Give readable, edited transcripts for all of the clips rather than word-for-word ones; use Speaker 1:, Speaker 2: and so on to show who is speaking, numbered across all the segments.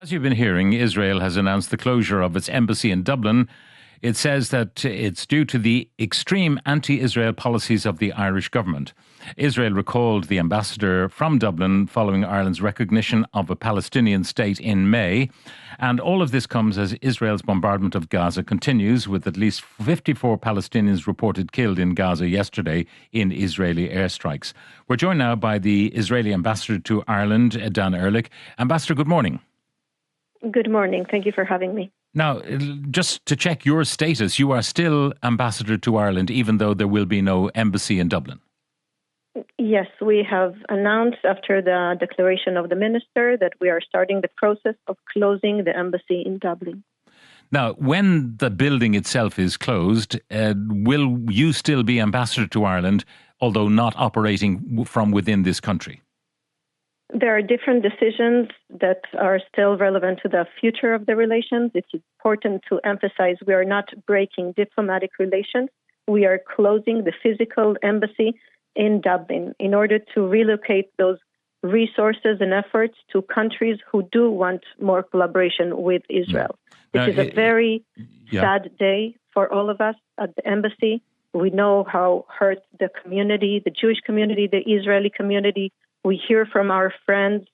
Speaker 1: As you've been hearing, Israel has announced the closure of its embassy in Dublin. It says that it's due to the extreme anti-Israel policies of the Irish government. Israel recalled the ambassador from Dublin following Ireland's recognition of a Palestinian state in May. And all of this comes as Israel's bombardment of Gaza continues, with at least 54 Palestinians reported killed in Gaza yesterday in Israeli airstrikes. We're joined now by the Israeli ambassador to Ireland, Dan Ehrlich. Ambassador, good morning.
Speaker 2: Good morning. Thank you for having me.
Speaker 1: Now, just to check your status, you are still ambassador to Ireland, even though there will be no embassy in Dublin.
Speaker 2: Yes, we have announced after the declaration of the minister that we are starting the process of closing the embassy in Dublin.
Speaker 1: Now, when the building itself is closed, will you still be ambassador to Ireland, although not operating from within this country?
Speaker 2: There are different decisions that are still relevant to the future of the relations. It's important to emphasize we are not breaking diplomatic relations. We are closing the physical embassy in Dublin in order to relocate those resources and efforts to countries who do want more collaboration with Israel. This is a very sad day for all of us at the embassy. We know how hurt the community, the Jewish community, the Israeli community. We hear from our friends,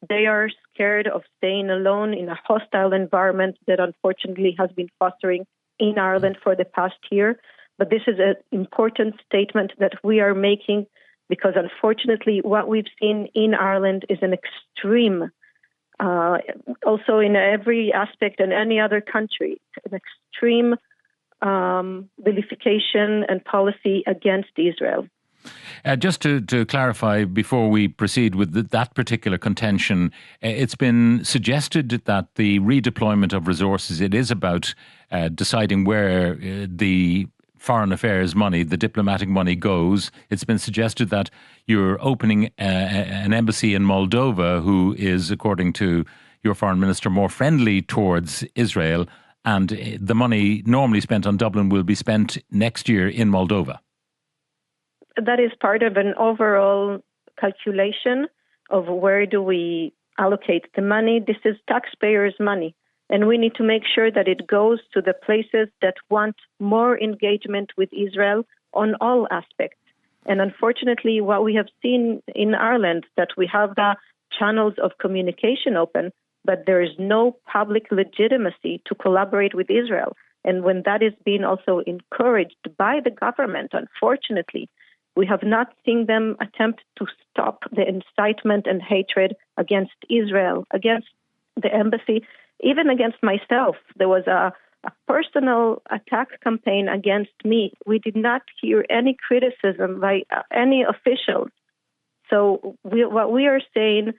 Speaker 2: they are scared of staying alone in a hostile environment that unfortunately has been fostering in Ireland for the past year. But this is an important statement that we are making because unfortunately what we've seen in Ireland is an extreme, also in every aspect in any other country, an extreme vilification and policy against Israel.
Speaker 1: Just to clarify, before we proceed with that particular contention, it's been suggested that the redeployment of resources, it is about deciding where the foreign affairs money, the diplomatic money goes. It's been suggested that you're opening an embassy in Moldova, who is, according to your foreign minister, more friendly towards Israel, and the money normally spent on Dublin will be spent next year in Moldova.
Speaker 2: That is part of an overall calculation of where do we allocate the money. This is taxpayers' money, and we need to make sure that it goes to the places that want more engagement with Israel on all aspects. And unfortunately, what we have seen in Ireland, that we have the channels of communication open, but there is no public legitimacy to collaborate with Israel. And when that is being also encouraged by the government, unfortunately, we have not seen them attempt to stop the incitement and hatred against Israel, against the embassy, even against myself. There was a personal attack campaign against me. We did not hear any criticism by any officials. So what we are saying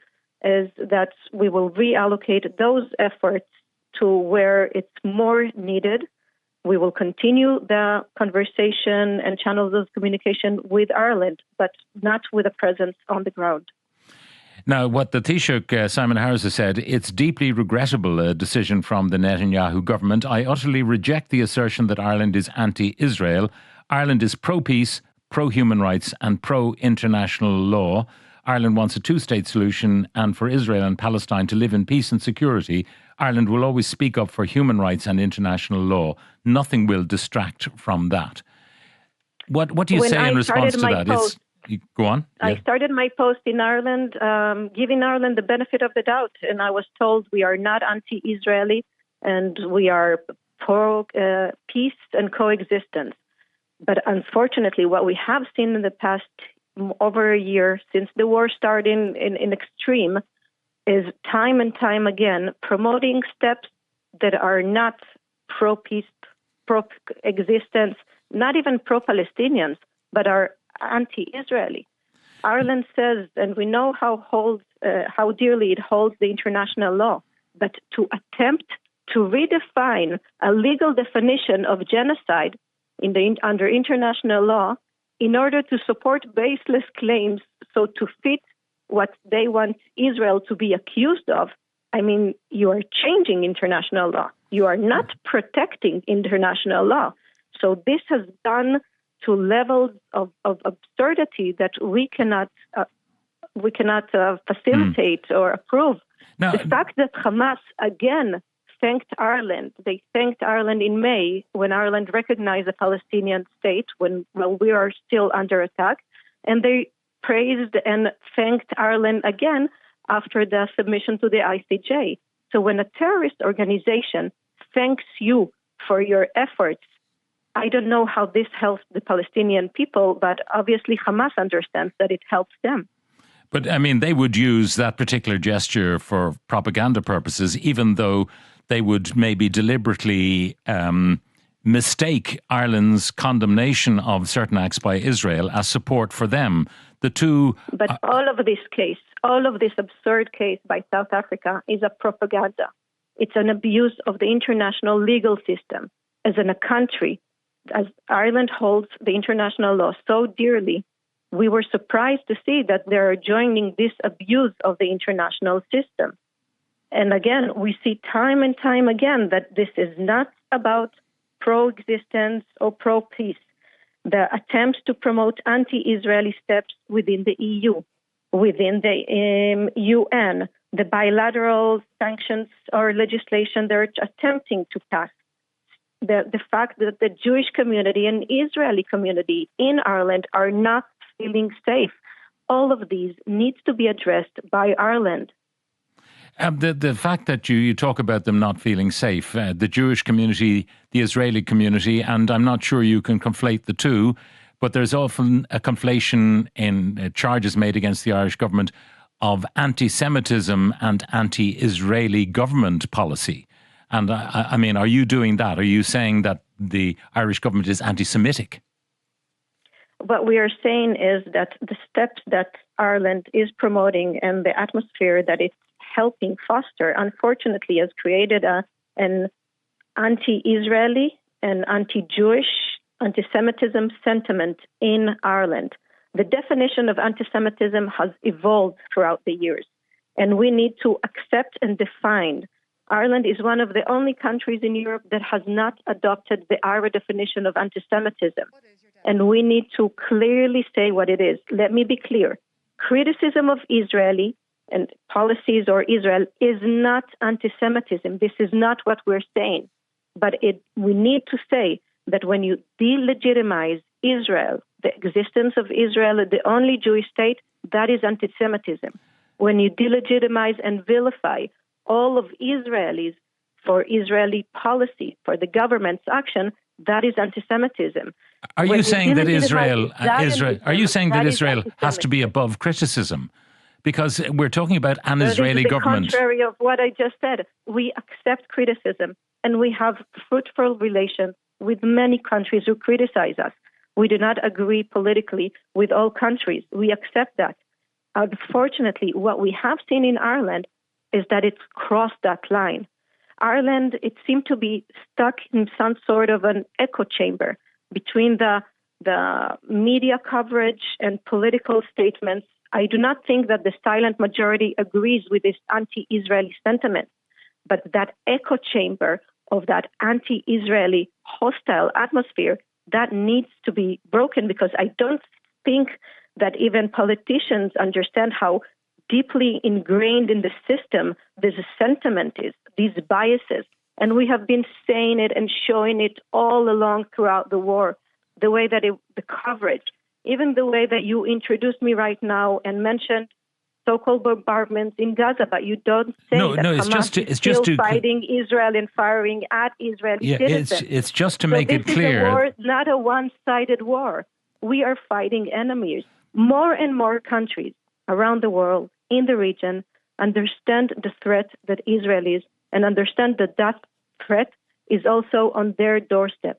Speaker 2: is that we will reallocate those efforts to where it's more needed. We will continue the conversation and channels of communication with Ireland, but not with a presence on the ground.
Speaker 1: Now, what the Taoiseach, Simon Harris, has said, it's deeply regrettable, a decision from the Netanyahu government. I utterly reject the assertion that Ireland is anti-Israel. Ireland is pro-peace, pro-human rights and pro-international law. Ireland wants a two-state solution, and for Israel and Palestine to live in peace and security, Ireland will always speak up for human rights and international law. Nothing will distract from that. What do you say in response to that? Go on.
Speaker 2: I started my post in Ireland, giving Ireland the benefit of the doubt, and I was told we are not anti-Israeli and we are pro-peace and coexistence. But unfortunately, what we have seen in the past over a year since the war started in extreme is time and time again promoting steps that are not pro-peace, pro-existence, not even pro-Palestinians, but are anti-Israeli. Ireland says, and we know how dearly it holds the international law, but to attempt to redefine a legal definition of genocide under international law in order to support baseless claims, so to fit what they want Israel to be accused of, I mean, you are changing international law. You are not protecting international law. So this has gone to levels of absurdity that we cannot we cannot facilitate or approve.
Speaker 1: Now,
Speaker 2: the fact that Hamas again thanked Ireland. They thanked Ireland in May when Ireland recognized the Palestinian state when we are still under attack, and they praised and thanked Ireland again after the submission to the ICJ. So when a terrorist organization thanks you for your efforts, I don't know how this helps the Palestinian people, but obviously Hamas understands that it helps them.
Speaker 1: But, I mean, they would use that particular gesture for propaganda purposes, even though they would maybe deliberately mistake Ireland's condemnation of certain acts by Israel as support for them. The two...
Speaker 2: But all of this absurd case by South Africa is a propaganda. It's an abuse of the international legal system. As in a country, as Ireland holds the international law so dearly, we were surprised to see that they are joining this abuse of the international system. And again, we see time and time again that this is not about pro-existence or pro-peace. The attempts to promote anti-Israeli steps within the EU, within the UN, the bilateral sanctions or legislation they're attempting to pass, the fact that the Jewish community and Israeli community in Ireland are not feeling safe. All of these needs to be addressed by Ireland.
Speaker 1: The fact that you talk about them not feeling safe, the Jewish community, the Israeli community, and I'm not sure you can conflate the two, but there's often a conflation in charges made against the Irish government of anti-Semitism and anti-Israeli government policy. And I mean, are you doing that? Are you saying that the Irish government is anti-Semitic?
Speaker 2: What we are saying is that the steps that Ireland is promoting and the atmosphere that it's helping foster, unfortunately, has created an anti-Israeli and anti-Jewish, anti-Semitism sentiment in Ireland. The definition of anti-Semitism has evolved throughout the years, and we need to accept and define. Ireland is one of the only countries in Europe that has not adopted the IRA definition of anti-Semitism. And we need to clearly say what it is. Let me be clear. Criticism of Israeli and policies or Israel is not anti-Semitism. This is not what we're saying. But we need to say that when you delegitimize Israel, the existence of Israel, the only Jewish state, that is anti-Semitism. When you delegitimize and vilify all of Israelis for Israeli policy, for the government's action, that is anti-Semitism.
Speaker 1: Are you saying that Israel has to be above criticism? Because we're talking about an Israeli government.
Speaker 2: The contrary of what I just said. We accept criticism, and we have fruitful relations with many countries who criticize us. We do not agree politically with all countries. We accept that. Unfortunately, what we have seen in Ireland is that it's crossed that line. Ireland, it seemed to be stuck in some sort of an echo chamber between the media coverage and political statements. I do not think that the silent majority agrees with this anti-Israeli sentiment, but that echo chamber of that anti-Israeli hostile atmosphere, that needs to be broken, because I don't think that even politicians understand how deeply ingrained in the system this sentiment is, these biases. And we have been saying it and showing it all along throughout the war, the way that the coverage, even the way that you introduced me right now and mentioned so-called bombardments in Gaza, but you don't say that Hamas is still fighting Israel and firing at Israeli citizens.
Speaker 1: It's just to make it clear.
Speaker 2: This is a war, not a one-sided war. We are fighting enemies. More and more countries around the world, in the region, understand the threat that Israel is, and understand that that threat is also on their doorstep.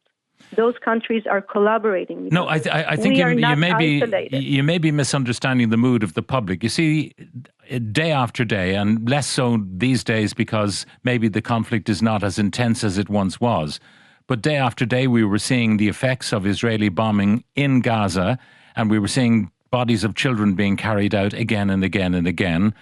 Speaker 2: Those countries are collaborating.
Speaker 1: No, I think you may be misunderstanding the mood of the public. You see, day after day, and less so these days because maybe the conflict is not as intense as it once was, but day after day we were seeing the effects of Israeli bombing in Gaza, and we were seeing bodies of children being carried out again and again and again.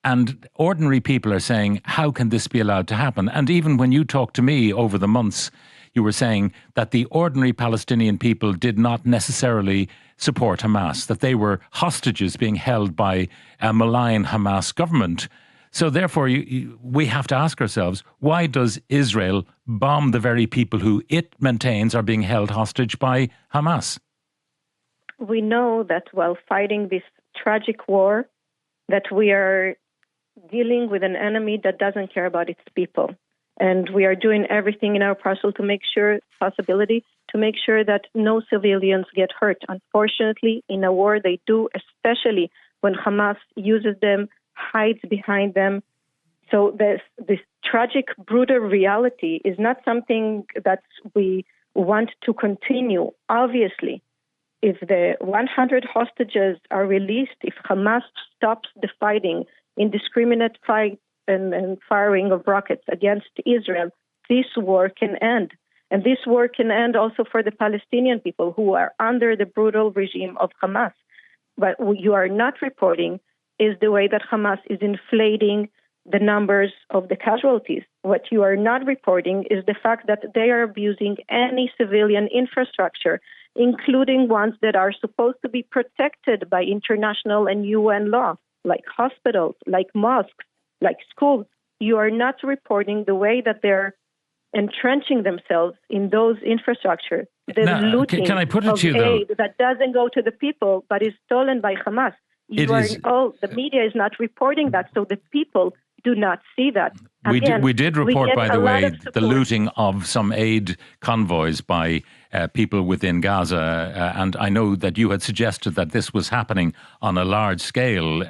Speaker 1: And ordinary people are saying, how can this be allowed to happen? And even when you talk to me over the months, you were saying that the ordinary Palestinian people did not necessarily support Hamas, that they were hostages being held by a malign Hamas government. So therefore, we have to ask ourselves, why does Israel bomb the very people who it maintains are being held hostage by Hamas?
Speaker 2: We know that while fighting this tragic war, that we are dealing with an enemy that doesn't care about its people. And we are doing everything in our possible to make sure that no civilians get hurt. Unfortunately, in a war they do, especially when Hamas uses them, hides behind them. So this tragic, brutal reality is not something that we want to continue. Obviously, if the 100 hostages are released, if Hamas stops the fighting, indiscriminate fight and firing of rockets against Israel, this war can end. And this war can end also for the Palestinian people who are under the brutal regime of Hamas. But what you are not reporting is the way that Hamas is inflating the numbers of the casualties. What you are not reporting is the fact that they are abusing any civilian infrastructure, including ones that are supposed to be protected by international and UN law, like hospitals, like mosques, like schools. You are not reporting the way that they're entrenching themselves in those infrastructure. The looting
Speaker 1: can I put it
Speaker 2: of
Speaker 1: to you,
Speaker 2: aid
Speaker 1: though?
Speaker 2: that doesn't go to the people, but is stolen by Hamas. The media is not reporting that, so the people do not see that. Again,
Speaker 1: we did report, by the way, the looting of some aid convoys by people within Gaza. And I know that you had suggested that this was happening on a large scale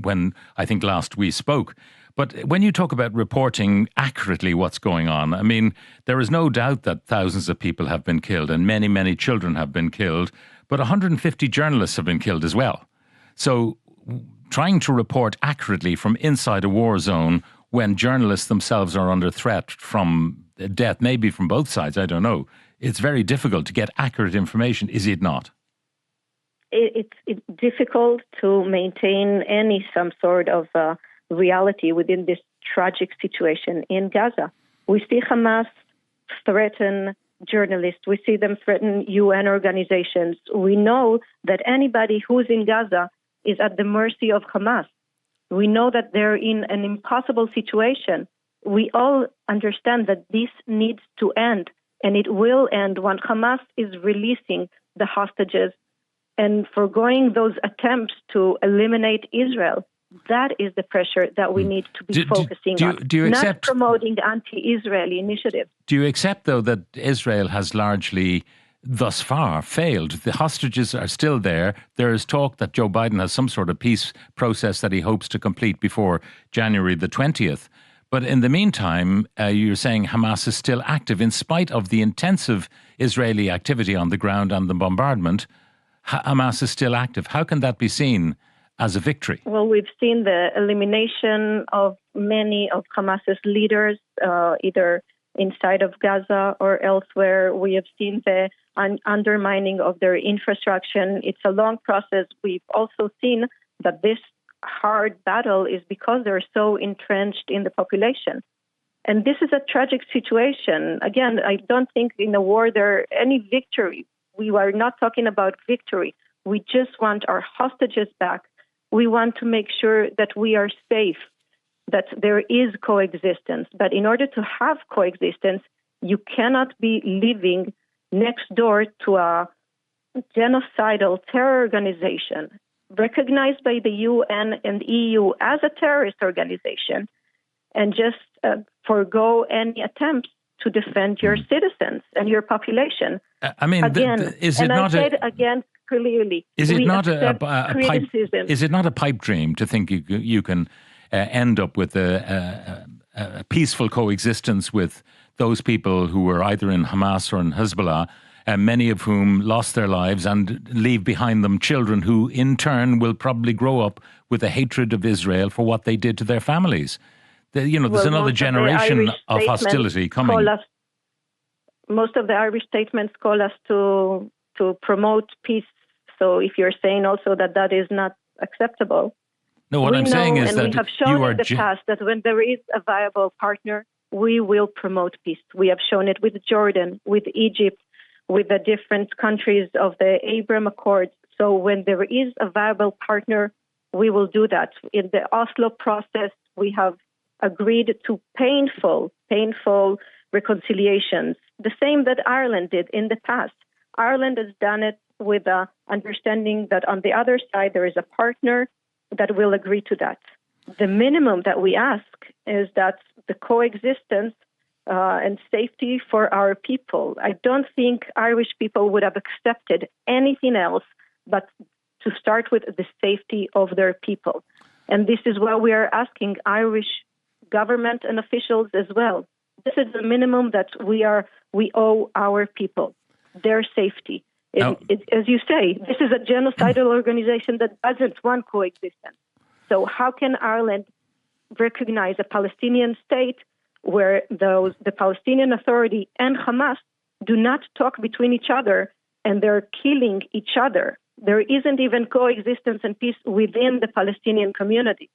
Speaker 1: when I think last we spoke. But when you talk about reporting accurately what's going on, I mean, there is no doubt that thousands of people have been killed and many, many children have been killed, but 150 journalists have been killed as well. So trying to report accurately from inside a war zone when journalists themselves are under threat from death, maybe from both sides, I don't know, it's very difficult to get accurate information, is it not?
Speaker 2: It's difficult to maintain some sort of reality within this tragic situation in Gaza. We see Hamas threaten journalists. We see them threaten UN organizations. We know that anybody who's in Gaza is at the mercy of Hamas. We know that they're in an impossible situation. We all understand that this needs to end, and it will end when Hamas is releasing the hostages and foregoing those attempts to eliminate Israel. That is the pressure that we need to be focusing on, not promoting anti-Israeli initiatives.
Speaker 1: Do you accept, though, that Israel has largely, thus far, failed? The hostages are still there. There is talk that Joe Biden has some sort of peace process that he hopes to complete before January the 20th. But in the meantime, you're saying Hamas is still active in spite of the intensive Israeli activity on the ground and the bombardment. Hamas is still active. How can that be seen as a victory?
Speaker 2: Well, we've seen the elimination of many of Hamas's leaders, either inside of Gaza or elsewhere. We have seen the undermining of their infrastructure. It's a long process. We've also seen that this hard battle is because they're so entrenched in the population. And this is a tragic situation. Again, I don't think in a war there any victory. We are not talking about victory. We just want our hostages back. We want to make sure that we are safe, that there is coexistence. But in order to have coexistence, you cannot be living next door to a genocidal terror organization recognized by the UN and EU as a terrorist organization and just forego any attempts to defend your citizens and your population.
Speaker 1: I mean,
Speaker 2: again,
Speaker 1: is it not
Speaker 2: again clearly?
Speaker 1: Is it not a pipe? Is it not a pipe dream to think you can end up with a peaceful coexistence with those people who were either in Hamas or in Hezbollah, many of whom lost their lives, and leave behind them children who, in turn, will probably grow up with a hatred of Israel for what they did to their families? There's another generation of hostility coming.
Speaker 2: Most of the Irish statements call us to promote peace. So if you're saying also that is not acceptable.
Speaker 1: No, what I'm saying is that
Speaker 2: we have shown in the past that when there is a viable partner, we will promote peace. We have shown it with Jordan, with Egypt, with the different countries of the Abraham Accords. So when there is a viable partner, we will do that. In the Oslo process, we have agreed to painful reconciliations, the same that Ireland did in the past. Ireland has done it with the understanding that on the other side there is a partner that will agree to that. The minimum that we ask is that the coexistence and safety for our people. I don't think Irish people would have accepted anything else but to start with the safety of their people. And this is what we are asking Irish government and officials as well. This is the minimum that we owe our people, their safety. As you say, this is a genocidal organization that doesn't want coexistence. So how can Ireland recognize a Palestinian state where the Palestinian Authority and Hamas do not talk between each other and they're killing each other? There isn't even coexistence and peace within the Palestinian community.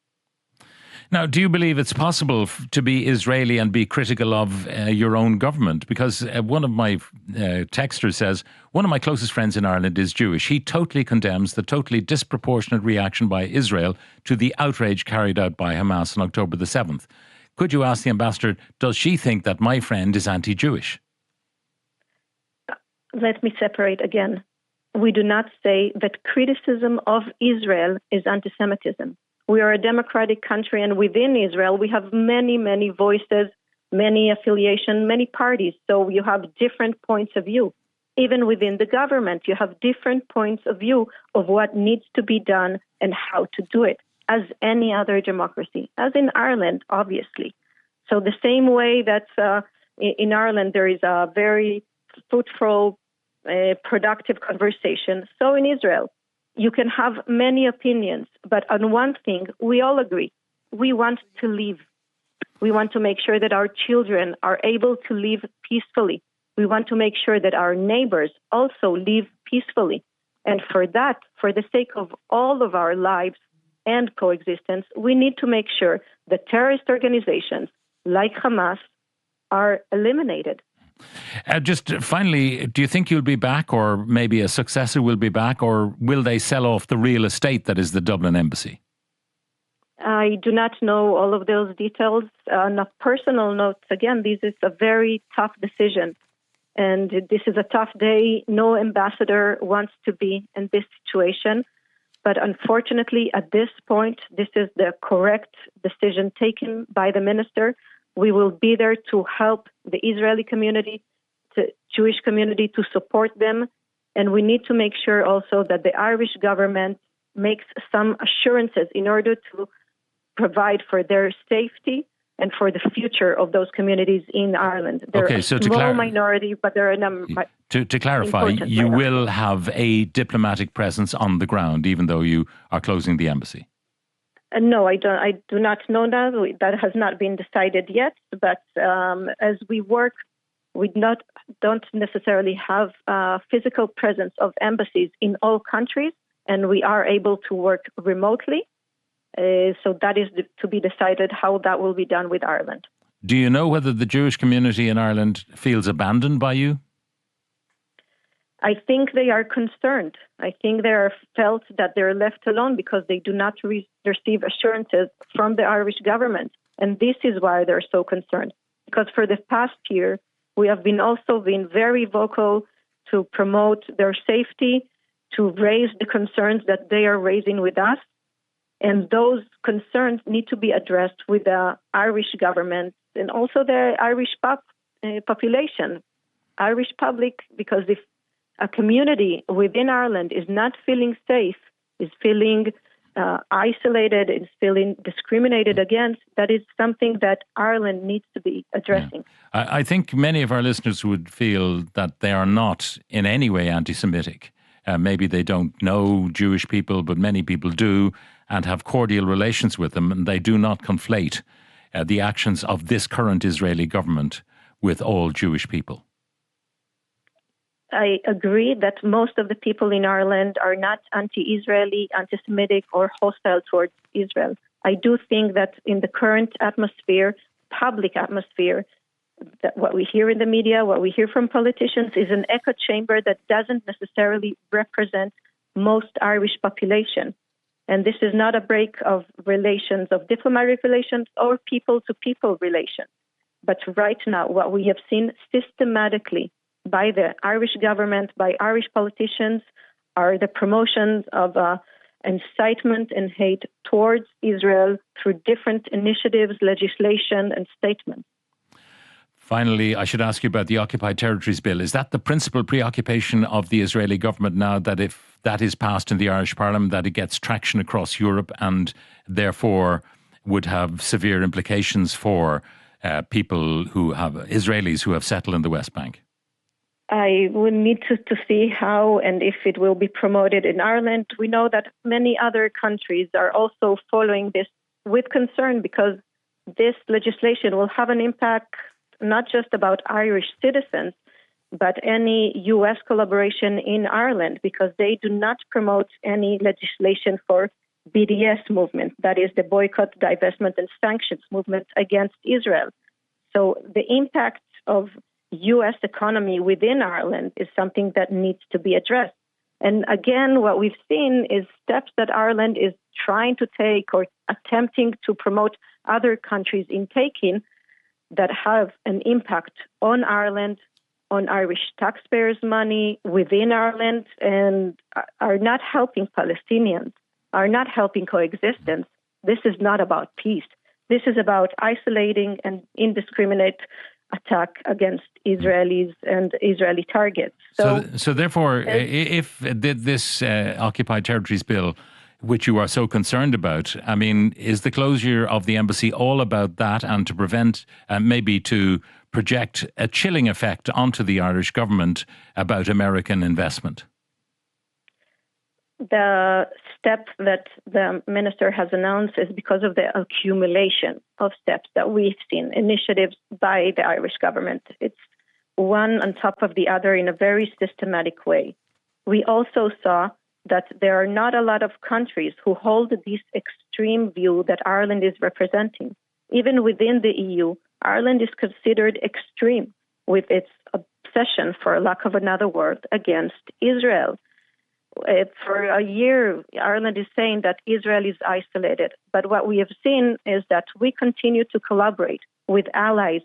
Speaker 1: Now, do you believe it's possible to be Israeli and be critical of your own government? Because one of my texters says, one of my closest friends in Ireland is Jewish. He totally condemns the totally disproportionate reaction by Israel to the outrage carried out by Hamas on October the 7th. Could you ask the ambassador, does she think that my friend is anti-Jewish?
Speaker 2: Let me separate again. We do not say that criticism of Israel is anti-Semitism. We are a democratic country, and within Israel, we have many, many voices, many affiliations, many parties. So you have different points of view. Even within the government, you have different points of view of what needs to be done and how to do it, as any other democracy, as in Ireland, obviously. So the same way that in Ireland there is a very fruitful, productive conversation, so in Israel, you can have many opinions, but on one thing, we all agree. We want to live. We want to make sure that our children are able to live peacefully. We want to make sure that our neighbors also live peacefully. And for that, for the sake of all of our lives and coexistence, we need to make sure that terrorist organizations like Hamas are eliminated.
Speaker 1: Just finally, do you think you'll be back, or maybe a successor will be back, or will they sell off the real estate that is the Dublin embassy?
Speaker 2: I do not know all of those details. On a personal note, again, this is a very tough decision. And this is a tough day. No ambassador wants to be in this situation. But unfortunately, at this point, this is the correct decision taken by the minister. We will be there to help the Israeli community, the Jewish community, to support them. And we need to make sure also that the Irish government makes some assurances in order to provide for their safety and for the future of those communities in Ireland. They're a small minority, but they're a number.
Speaker 1: To clarify, you will have a diplomatic presence on the ground, even though you are closing the embassy?
Speaker 2: No, I do not know that. That has not been decided yet. But as we work, we don't necessarily have a physical presence of embassies in all countries, and we are able to work remotely. So that is to be decided how that will be done with Ireland.
Speaker 1: Do you know whether the Jewish community in Ireland feels abandoned by you?
Speaker 2: I think they are concerned. I think they are felt that they're left alone because they do not receive assurances from the Irish government. And this is why they're so concerned. Because for the past year, we have been very vocal to promote their safety, to raise the concerns that they are raising with us. And those concerns need to be addressed with the Irish government and also the Irish population, Irish public, because if a community within Ireland is not feeling safe, is feeling isolated, is feeling discriminated against, that is something that Ireland needs to be addressing.
Speaker 1: Yeah. I think many of our listeners would feel that they are not in any way anti-Semitic. Maybe they don't know Jewish people, but many people do and have cordial relations with them, and they do not conflate the actions of this current Israeli government with all Jewish people.
Speaker 2: I agree that most of the people in Ireland are not anti-Israeli, anti-Semitic, or hostile towards Israel. I do think that in the current atmosphere, public atmosphere, that what we hear in the media, what we hear from politicians is an echo chamber that doesn't necessarily represent most Irish population. And this is not a break of relations, of diplomatic relations or people-to-people relations. But right now, what we have seen systematically by the Irish government, by Irish politicians, are the promotions of incitement and hate towards Israel through different initiatives, legislation, and statements.
Speaker 1: Finally, I should ask you about the Occupied Territories Bill. Is that the principal preoccupation of the Israeli government now, that if that is passed in the Irish Parliament, that it gets traction across Europe and therefore would have severe implications for people who have, Israelis who have settled in the West Bank?
Speaker 2: I will need to see how and if it will be promoted in Ireland. We know that many other countries are also following this with concern, because this legislation will have an impact not just about Irish citizens, but any U.S. collaboration in Ireland, because they do not promote any legislation for BDS movement, that is the boycott, divestment, and sanctions movement against Israel. So the impact of U.S. economy within Ireland is something that needs to be addressed. And again, what we've seen is steps that Ireland is trying to take or attempting to promote other countries in taking that have an impact on Ireland, on Irish taxpayers' money within Ireland, and are not helping Palestinians, are not helping coexistence. This is not about peace. This is about isolating and indiscriminate attack against Israelis and Israeli targets.
Speaker 1: So therefore, if this Occupied Territories Bill, which you are so concerned about, I mean, is the closure of the embassy all about that, and to prevent, maybe to project a chilling effect onto the Irish government about American investment?
Speaker 2: The step that the minister has announced is because of the accumulation of steps that we've seen, initiatives by the Irish government. It's one on top of the other in a very systematic way. We also saw that there are not a lot of countries who hold this extreme view that Ireland is representing. Even within the EU, Ireland is considered extreme with its obsession, for lack of another word, against Israel. For a year, Ireland is saying that Israel is isolated. But what we have seen is that we continue to collaborate with allies,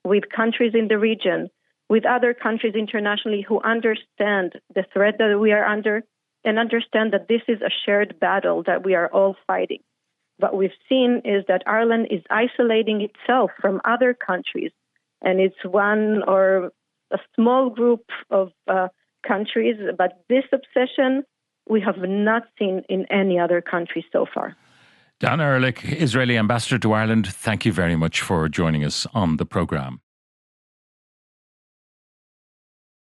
Speaker 2: with countries in the region, with other countries internationally who understand the threat that we are under and understand that this is a shared battle that we are all fighting. What we've seen is that Ireland is isolating itself from other countries, and it's one or a small group of countries, but this obsession we have not seen in any other country so far.
Speaker 1: Dana Ehrlich, Israeli ambassador to Ireland, thank you very much for joining us on the programme.